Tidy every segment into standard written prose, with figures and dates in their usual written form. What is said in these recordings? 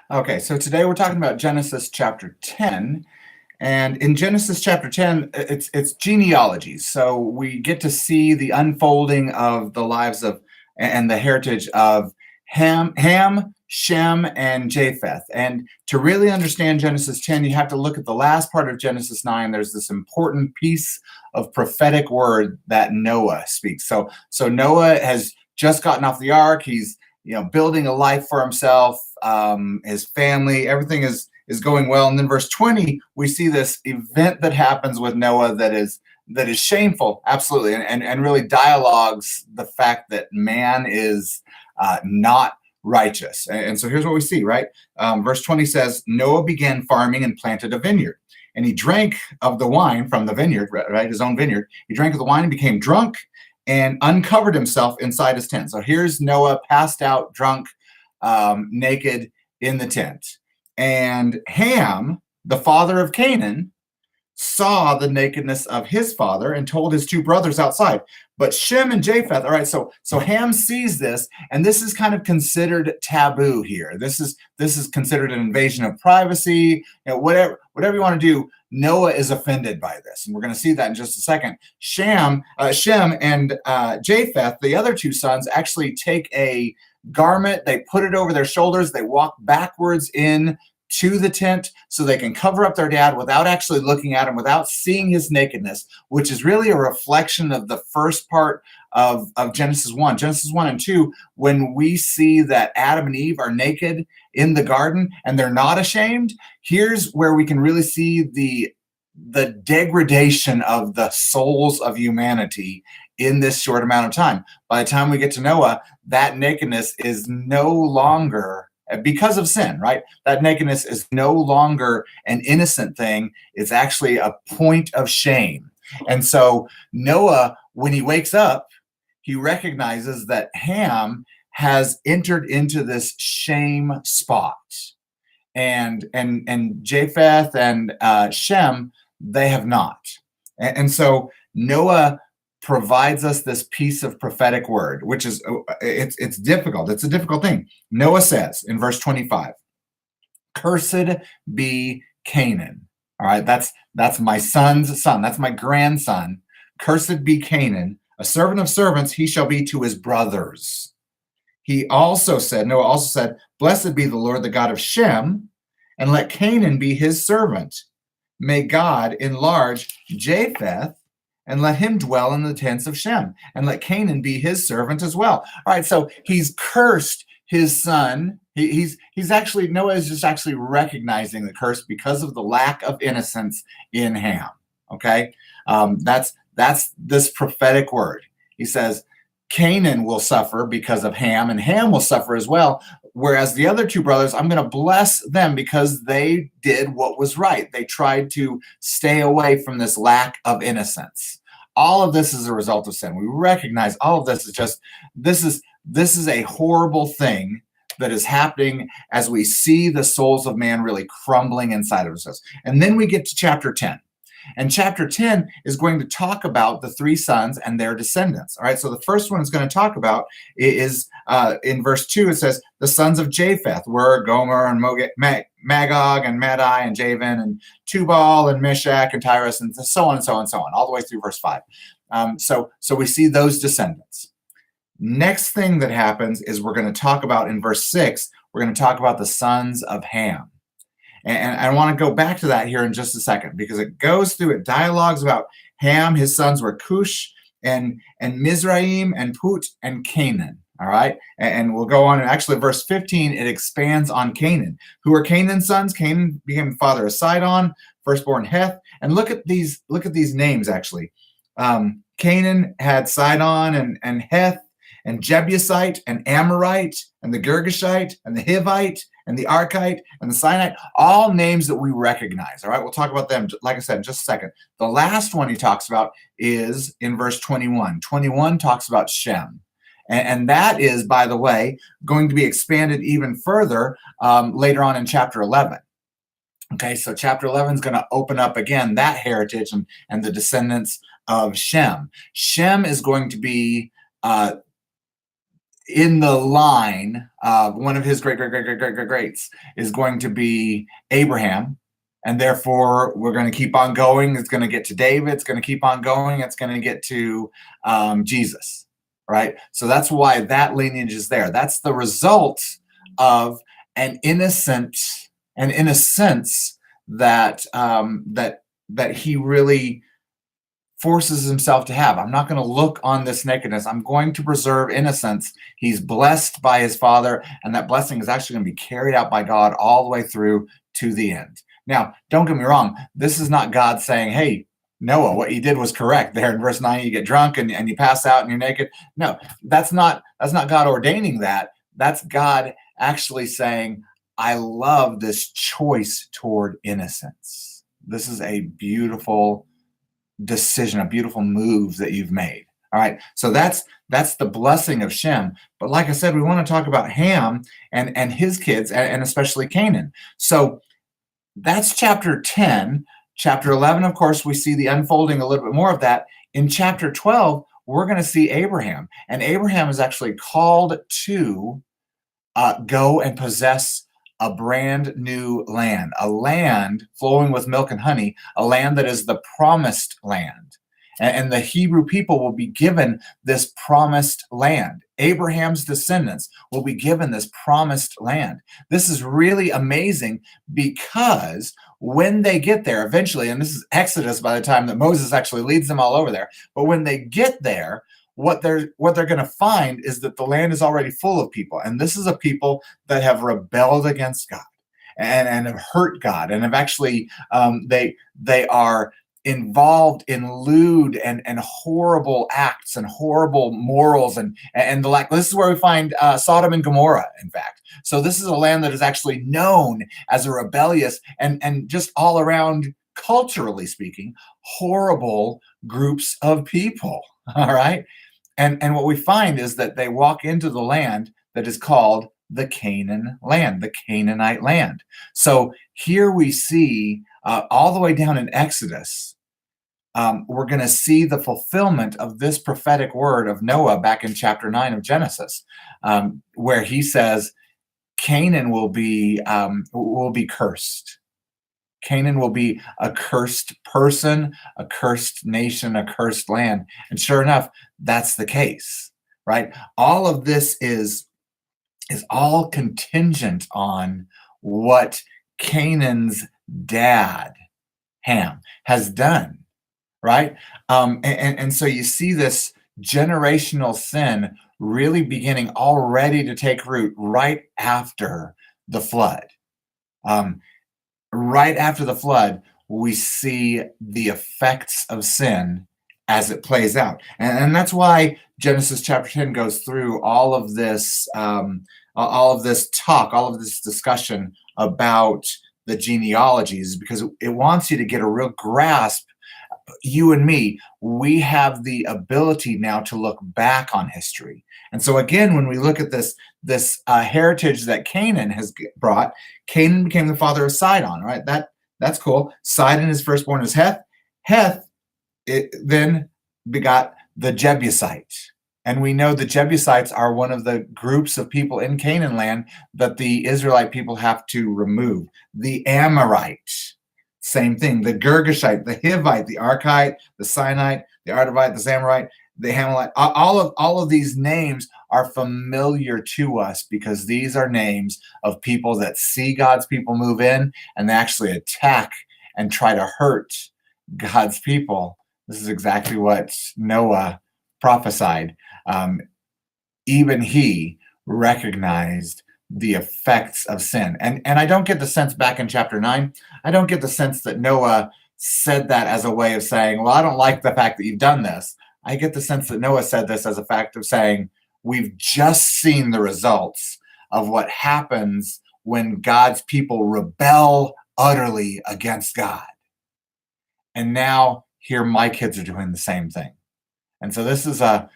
Okay, so today we're talking about Genesis chapter 10. And in Genesis chapter 10, it's genealogies. So we get to see the unfolding of the lives of and the heritage of Ham, Shem, and Japheth. And to really understand Genesis 10, you have to look at the last part of Genesis 9. There's this important piece of prophetic word that Noah speaks. So Noah has just gotten off the ark. He's building a life for himself, his family, everything is going well. And then verse 20, we see this event that happens with Noah that is shameful, absolutely, and really dialogues the fact that man is not righteous. And so here's what we see, right? Verse 20 says, Noah began farming and planted a vineyard. And he drank of the wine from the vineyard, right? His own vineyard. He drank of the wine and became drunk and uncovered himself inside his tent. So here's Noah passed out, drunk, naked in the tent. And Ham, the father of Canaan, saw the nakedness of his father and told his two brothers outside. But Shem and Japheth, all right, so Ham sees this, and this is kind of considered taboo here. This is considered an invasion of privacy. Whatever you want to do, Noah is offended by this, and we're going to see that in just a second. Shem and Japheth, the other two sons, actually take a garment, they put it over their shoulders, they walk backwards in to the tent so they can cover up their dad without actually looking at him, without seeing his nakedness, which is really a reflection of the first part of Genesis 1. Genesis 1 and 2, when we see that Adam and Eve are naked in the garden and they're not ashamed, here's where we can really see the degradation of the souls of humanity in this short amount of time. By the time we get to Noah, that nakedness is no longer, because of sin, right? That nakedness is no longer an innocent thing. It's actually a point of shame. And so Noah, when he wakes up, he recognizes that Ham has entered into this shame spot. And Japheth and Shem, they have not. And so Noah provides us this piece of prophetic word, which is it's difficult. It's a difficult thing. Noah says in verse 25, "Cursed be Canaan." All right, that's my son's son. That's my grandson. Cursed be Canaan, a servant of servants he shall be to his brothers. Noah also said, "Blessed be the Lord, the God of Shem, and let Canaan be his servant. May God enlarge Japheth, and let him dwell in the tents of Shem, and let Canaan be his servant as well." All right, so he's cursed his son. Noah is just actually recognizing the curse because of the lack of innocence in Ham. Okay, that's this prophetic word. He says Canaan will suffer because of Ham, and Ham will suffer as well. Whereas the other two brothers, I'm going to bless them because they did what was right. They tried to stay away from this lack of innocence. All of this is a result of sin. We recognize all of this is this is a horrible thing that is happening as we see the souls of man really crumbling inside of us. And then we get to chapter 10. And chapter 10 is going to talk about the three sons and their descendants. All right, so the first one it's going to talk about is in verse 2, it says, the sons of Japheth were Gomer and Magog and Madai and Javan and Tubal and Meshach and Tyrus and so on and so on and so on, all the way through verse 5. So we see those descendants. Next thing that happens is we're going to talk about in verse 6, we're going to talk about the sons of Ham. And I want to go back to that here in just a second because it goes through, it dialogues about Ham. His sons were Cush and Mizraim and Put and Canaan. All right. And we'll go on. And actually, verse 15, it expands on Canaan. Who are Canaan's sons? Canaan became the father of Sidon, firstborn Heth. And look at these names, actually. Canaan had Sidon and Heth and Jebusite and Amorite and the Girgashite and the Hivite and the Archite and the Sinite, all names that we recognize. All right, we'll talk about them, like I said, in just a second. The last one he talks about is in verse 21. 21 talks about Shem. And that is, by the way, going to be expanded even further later on in chapter 11. Okay, so chapter 11 is going to open up again that heritage and the descendants of Shem. Shem is going to be in the line, one of his greats is going to be Abraham. And therefore, we're going to keep on going. It's going to get to David. It's going to keep on going. It's going to get to Jesus, right? So that's why that lineage is there. That's the result of an innocence that that he really forces himself to have. I'm not going to look on this nakedness. I'm going to preserve innocence. He's blessed by his father, and that blessing is actually going to be carried out by God all the way through to the end. Now, don't get me wrong. This is not God saying, hey, Noah, what you did was correct. There in verse 9, you get drunk and you pass out and you're naked. No, that's not God ordaining that. That's God actually saying, I love this choice toward innocence. This is a beautiful decision, a beautiful move that you've made. All right. So that's the blessing of Shem. But like I said, we want to talk about Ham and his kids, and especially Canaan. So that's chapter 10. Chapter 11, of course, we see the unfolding a little bit more of that. In chapter 12, we're going to see Abraham. And Abraham is actually called to go and possess a brand new land, a land flowing with milk and honey, a land that is the promised land. And the Hebrew people will be given this promised land. Abraham's descendants will be given this promised land. This is really amazing because when they get there eventually, and this is Exodus by the time that Moses actually leads them all over there, but when they get there, what they're going to find is that the land is already full of people. And this is a people that have rebelled against God and have hurt God and have actually, they are involved in lewd and horrible acts and horrible morals and the like. This is where we find Sodom and Gomorrah, in fact. So this is a land that is actually known as a rebellious and just all around, culturally speaking, horrible groups of people. All right. And what we find is that they walk into the land that is called the Canaan land, the Canaanite land. So here we see all the way down in Exodus, we're going to see the fulfillment of this prophetic word of Noah back in chapter 9 of Genesis, where he says Canaan will be cursed. Canaan will be a cursed person, a cursed nation, a cursed land. And sure enough, that's the case, right? All of this is all contingent on what Canaan's dad, Ham, has done, right? And so you see this generational sin really beginning already to take root right after the flood. Right after the flood, we see the effects of sin as it plays out. And that's why Genesis chapter 10 goes through all of this talk, all of this discussion about the genealogies, because it wants you to get a real grasp. You and me, we have the ability now to look back on history. And so again, when we look at this heritage that Canaan has brought, Canaan became the father of Sidon, right? That's cool. Sidon, his firstborn, is Heth. Heth then begot the Jebusite. And we know the Jebusites are one of the groups of people in Canaan land that the Israelite people have to remove. The Amorite, same thing. The Girgashite, the Hivite, the Archite, the Sinite, the Arvite, the Zamorite, the Hamalite. All of these names are familiar to us because these are names of people that see God's people move in and they actually attack and try to hurt God's people. This is exactly what Noah prophesied. Even he recognized the effects of sin. And I don't get the sense back in chapter 9, I don't get the sense that Noah said that as a way of saying, well, I don't like the fact that you've done this. I get the sense that Noah said this as a fact of saying, we've just seen the results of what happens when God's people rebel utterly against God. And now here my kids are doing the same thing. And so this is a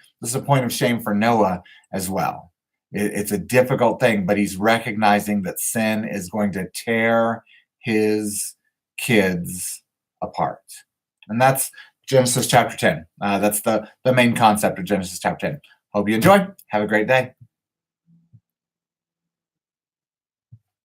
point of shame for Noah as well. It's a difficult thing, but he's recognizing that sin is going to tear his kids apart. And that's Genesis chapter 10. That's the main concept of Genesis chapter 10. Hope you enjoy. Have a great day.